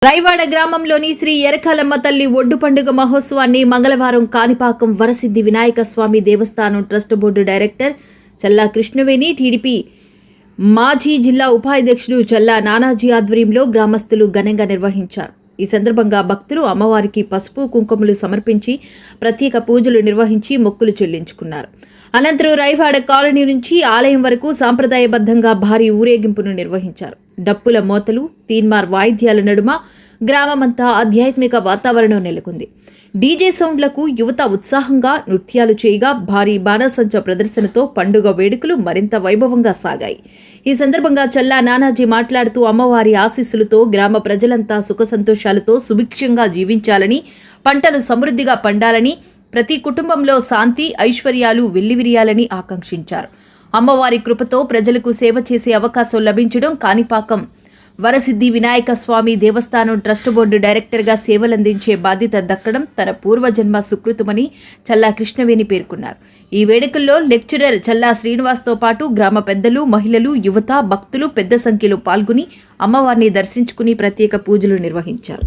రైవాడ గ్రామంలోని శ్రీ ఎరకాలమ్మ తల్లి ఒడ్డు పండుగ మహోత్సవాన్ని మంగళవారం కాణిపాకం వరసిద్ధి వినాయక స్వామి దేవస్థానం ట్రస్ట్ బోర్డు డైరెక్టర్ చల్లా కృష్ణవేణి, టీడీపీ మాజీ జిల్లా ఉపాధ్యక్షుడు చల్లా నానాజీ ఆధ్వర్యంలో గ్రామస్తులు ఘనంగా నిర్వహించారు. ఈ సందర్భంగా భక్తులు అమ్మవారికి పసుపు కుంకుమలు సమర్పించి ప్రత్యేక పూజలు నిర్వహించి మొక్కులు చెల్లించుకున్నారు. అనంతరం రైవాడ కాలనీ నుంచి ఆలయం వరకు సాంప్రదాయబద్ధంగా భారీ ఊరేగింపును నిర్వహించారు. డప్పుల మోతలు, తీన్మార్ వాయిద్యాల నడుమ గ్రామమంతా ఆధ్యాత్మిక వాతావరణం నెలకొంది. డీజే సౌండ్లకు యువత ఉత్సాహంగా నృత్యాలు చేయగా భారీ బాణసంచ ప్రదర్శనతో పండుగ వేడుకలు మరింత వైభవంగా సాగాయి. ఈ సందర్భంగా చల్లా నానాజీ మాట్లాడుతూ అమ్మవారి ఆశీస్సులతో గ్రామ ప్రజలంతా సుఖ సంతోషాలతో సుభిక్షంగా జీవించాలని, పంటలు సమృద్ధిగా పండాలని, ప్రతి కుటుంబంలో శాంతి ఐశ్వర్యాలు వెల్లివిరియాలని ఆకాంక్షించారు. అమ్మవారి కృపతో ప్రజలకు సేవ చేసే అవకాశం లభించడం, కాణిపాకం వరసిద్ధి వినాయక స్వామి దేవస్థానం ట్రస్ట్ బోర్డు డైరెక్టర్గా సేవలందించే బాధ్యత దక్కడం తన పూర్వజన్మ సుకృతమని చల్లా కృష్ణవేణి పేర్కొన్నారు. ఈ వేడుకల్లో లెక్చరర్ చల్లా శ్రీనివాస్తో పాటు గ్రామ పెద్దలు, మహిళలు, యువత, భక్తులు పెద్ద సంఖ్యలో పాల్గొని అమ్మవారిని దర్శించుకుని ప్రత్యేక పూజలు నిర్వహించారు.